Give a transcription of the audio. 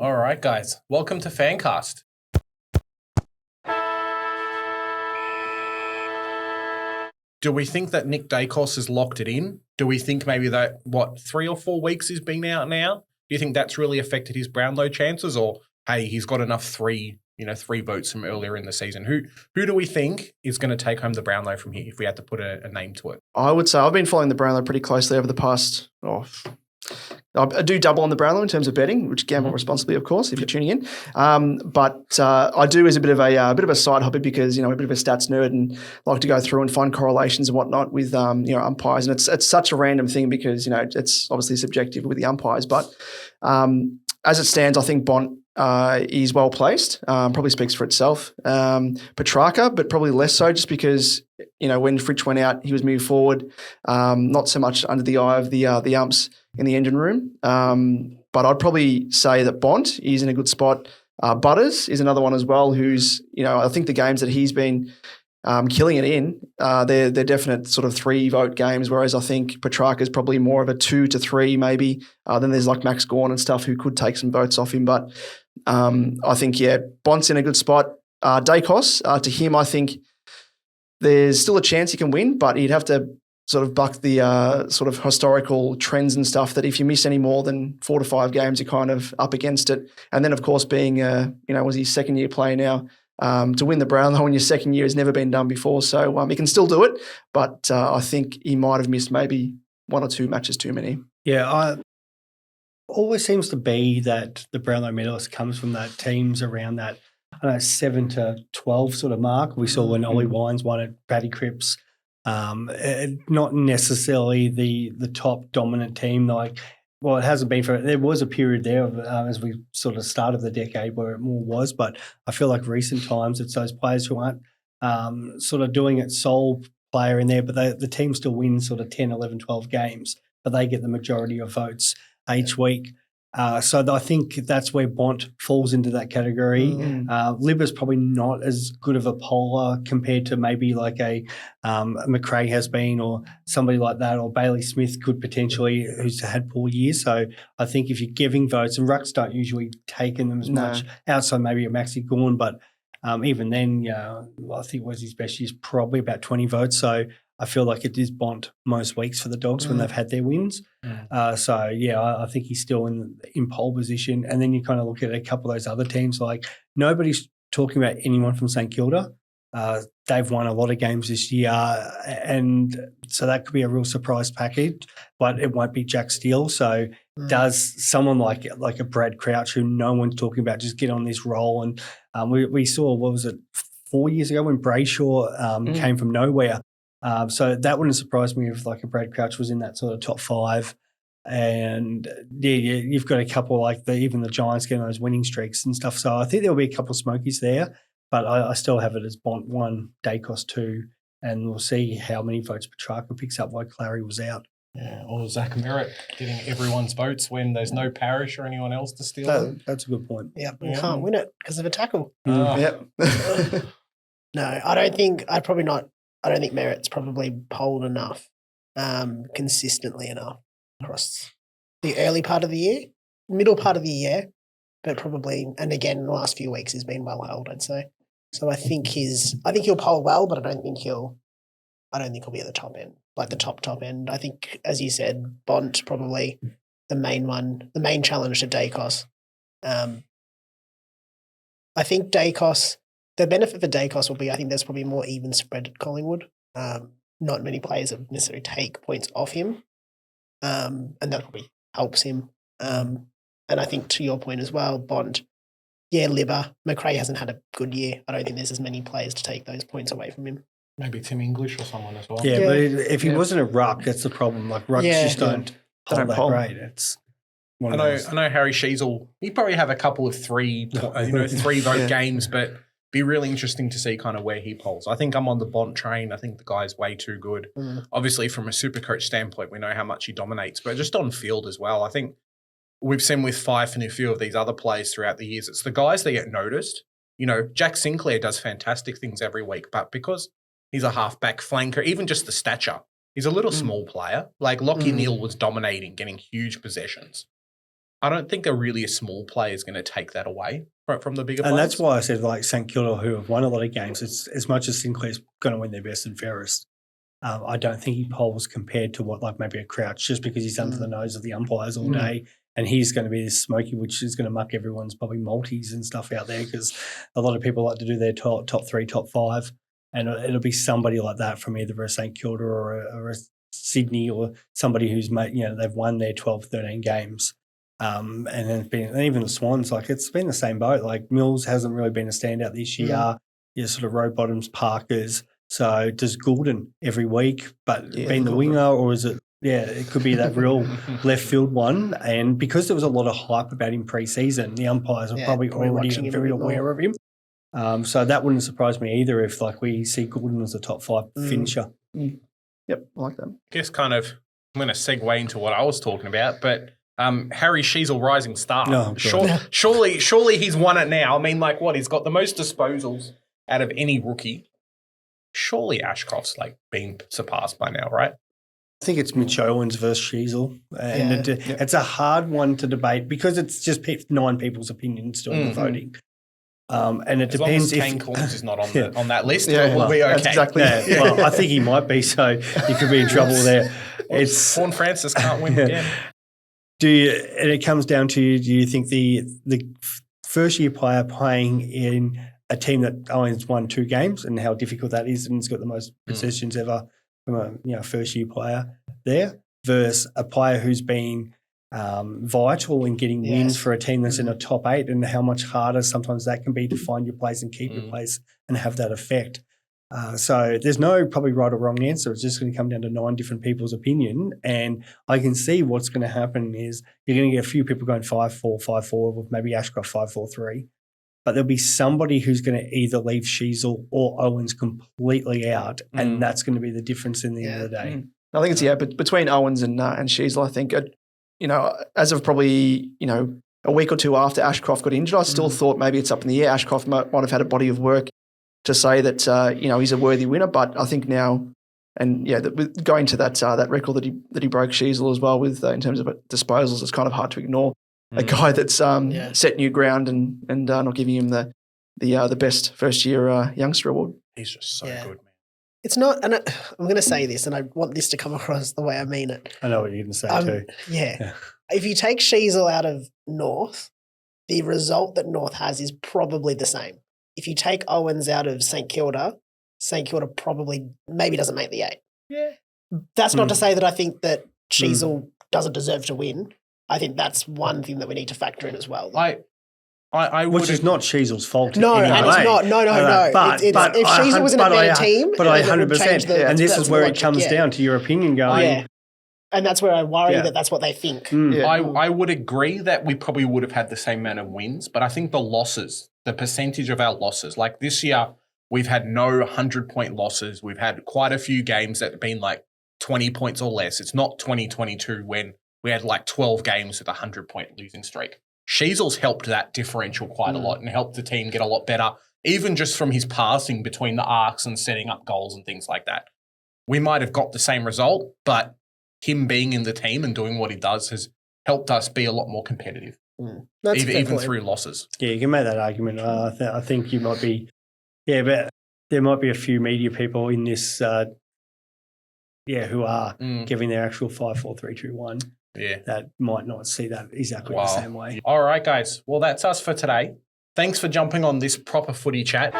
All right, guys. Welcome to Fancast. Do we think that Nick Daicos has locked it in? Do we think maybe that, 3 or 4 weeks he's been out now? Do you think that's really affected his Brownlow chances? Or, hey, he's got enough three votes from earlier in the season? Who do we think is going to take home the Brownlow from here if we had to put a name to it? I would say I've been following the Brownlow pretty closely over the past. I do double on the Brownlow in terms of betting, which gamble responsibly, of course, if you're tuning in. But I do as a bit of a side hobby because I'm a bit of a stats nerd and like to go through and find correlations and whatnot with umpires. And it's such a random thing because it's obviously subjective with the umpires. But as it stands, I think Bont is well placed. Probably speaks for itself. Petrarca, but probably less so, just because when Fritsch went out, he was moving forward, not so much under the eye of the umps in the engine room. But I'd probably say that Bont is in a good spot. Butters is another one as well, who's I think the games that he's been killing it in, they're definite sort of 3-vote games, whereas I think Petrarca is probably more of a 2 to 3 maybe. Then there's like Max Gawn and stuff who could take some votes off him. But I think, Bont's in a good spot. Daicos, to him, I think there's still a chance he can win, but he'd have to sort of buck the sort of historical trends and stuff that if you miss any more than 4 to 5 games, you're kind of up against it. And then, of course, being, was he second-year player now, to win the Brownlow in your second year has never been done before. So he can still do it, but I think he might have missed maybe 1 or 2 matches too many. Yeah, always seems to be that the Brownlow medalist comes from that teams around that 7 to 12 sort of mark. We saw when Ollie Wines won at Paddy Cripps. Not necessarily the top dominant team. It hasn't been there was a period there as we sort of started the decade where it more was, but I feel like recent times it's those players who aren't sort of doing it sole player in there, but the team still wins sort of 10, 11, 12 games, but they get the majority of votes each week. So I think that's where Bont falls into that category. Libba's probably not as good of a poller compared to maybe like a McRae has been, or somebody like that, or Bailey Smith could potentially, who's had poor years. So I think if you're giving votes, and Rucks don't usually take in them as much, outside maybe a Maxi Gawn, but even then, I think was his best year's probably about 20 votes. So I feel like it is Bont most weeks for the Dogs when they've had their wins. I think he's still in pole position. And then you kind of look at a couple of those other teams, like nobody's talking about anyone from St Kilda. They've won a lot of games this year, and so that could be a real surprise package, but it won't be Jack Steele. So does someone like a Brad Crouch, who no one's talking about, just get on this roll? And we saw, 4 years ago when Brayshaw came from nowhere. So that wouldn't surprise me if like a Brad Crouch was in that sort of top 5. And you've got a couple like even the Giants getting those winning streaks and stuff. So I think there'll be a couple of smokies there, but I still have it as Bont 1, Daicos 2, and we'll see how many votes Petrarca picks up while Clary was out. Yeah, or Zach Merritt getting everyone's votes when there's no Parish or anyone else to steal them. That's a good point. Yeah, you can't win it because of a tackle. Yep. No, I don't think Merritt's probably polled enough, consistently enough across the early part of the year, middle part of the year, but probably, and again, the last few weeks has been well held, I'd say. So I think he'll poll well, but I don't think he'll be at the top end, like the top end. I think, as you said, Bont probably the main one, the main challenge to Daicos. I think Daicos. The benefit for Daicos will be, I think there's probably more even spread at Collingwood. Not many players that necessarily take points off him, and that probably helps him. And I think to your point as well, Bont, Libba, McRae hasn't had a good year. I don't think there's as many players to take those points away from him. Maybe Tim English or someone as well. Yeah. But if he wasn't a ruck, that's the problem. Like rucks just don't hold that great. It's I know Harry Sheasel, he'd probably have a couple of 3-vote games, but be really interesting to see kind of where he polls. I think I'm on the Bont train. I think the guy's way too good. Obviously, from a Supercoach standpoint, we know how much he dominates, but just on field as well. I think we've seen with Fife and a few of these other players throughout the years, it's the guys that get noticed. Jack Sinclair does fantastic things every week, but because he's a halfback flanker, even just the stature, he's a little small player. Like Lachie Neale was dominating, getting huge possessions. I don't think a small player is going to take that away from the bigger And players. that's why I said like St Kilda, who have won a lot of games, it's as much as Sinclair's going to win their best and fairest. I don't think he polls compared to what like maybe a Crouch, just because he's under the nose of the umpires all day, and he's going to be this smoky, which is going to muck everyone's probably multis and stuff out there, because a lot of people like to do their top 3, top 5, and it'll be somebody like that from either a St Kilda or a Sydney, or somebody who's made, they've won their 12, 13 games. And then and even the Swans, like it's been the same boat. Like Mills hasn't really been a standout this year. Sort of road bottoms, Parkers. So does Goulden every week, but being the winger, or is it? Yeah, it could be that real left field one. And because there was a lot of hype about him pre-season, the umpires are probably already very aware of him. So that wouldn't surprise me either if like we see Goulden as a top 5 finisher. Yep, I like that. I guess I'm going to segue into what I was talking about, but Harry Sheezel, rising star. Oh, surely he's won it now. I mean, like what? He's got the most disposals out of any rookie. Surely Ashcroft's like being surpassed by now, right? I think it's Mitch Owens versus Sheezel. And it's a hard one to debate because it's just 9 people's opinions doing the voting. And it depends if Kane Corns is not on that list. Yeah, we'll be okay. That's exactly. Yeah, well, I think he might be, so he could be in trouble there. Horn Francis can't win again. And it comes down to, do you think the first year player playing in a team that only has won 2 games and how difficult that is, and has got the most possessions ever from a first year player there, versus a player who's been vital in getting wins for a team that's in a top 8, and how much harder sometimes that can be to find your place and keep your place and have that effect. So there's no probably right or wrong answer. It's just going to come down to 9 different people's opinion. And I can see what's going to happen is you're going to get a few people going 5-4, 5-4, with maybe Ashcroft 5-4-3. But there'll be somebody who's going to either leave Sheezel or Owens completely out, and that's going to be the difference in the end of the day. I think it's, but between Owens and Sheezel, I think, as of probably, a week or 2 after Ashcroft got injured, I still thought maybe it's up in the air. Ashcroft might have had a body of work to say that, he's a worthy winner. But I think now, and going to that record that he broke Sheezel as well with in terms of disposals, it's kind of hard to ignore a guy that's set new ground and not giving him the best first year youngster award. He's just so good, man. It's not, and I'm going to say this, and I want this to come across the way I mean it. I know what you're going to say too. Yeah. If you take Sheezel out of North, the result that North has is probably the same. If you take Owens out of St Kilda probably maybe doesn't make the 8. Yeah. That's not to say that I think that Sheezel doesn't deserve to win. I think that's one thing that we need to factor in as well. Which is not Sheezel's fault. No, and it's not. No. But if Sheezel was in a better team, but 100%. And this is where it comes down to your opinion going. Yeah. And that's where I worry that that's what they think. I would agree that we probably would have had the same amount of wins, but I think the percentage of our losses, like this year, we've had no 100-point losses. We've had quite a few games that have been like 20 points or less. It's not 2022 when we had like 12 games with a 100-point losing streak. Sheezel's helped that differential quite a lot and helped the team get a lot better, even just from his passing between the arcs and setting up goals and things like that. We might have got the same result, but him being in the team and doing what he does has helped us be a lot more competitive, even through losses. Yeah, you can make that argument. I think you might be, but there might be a few media people in this, who are giving their actual 5-4-3-2-1. Yeah. That might not see that exactly the same way. All right, guys. Well, that's us for today. Thanks for jumping on this proper footy chat.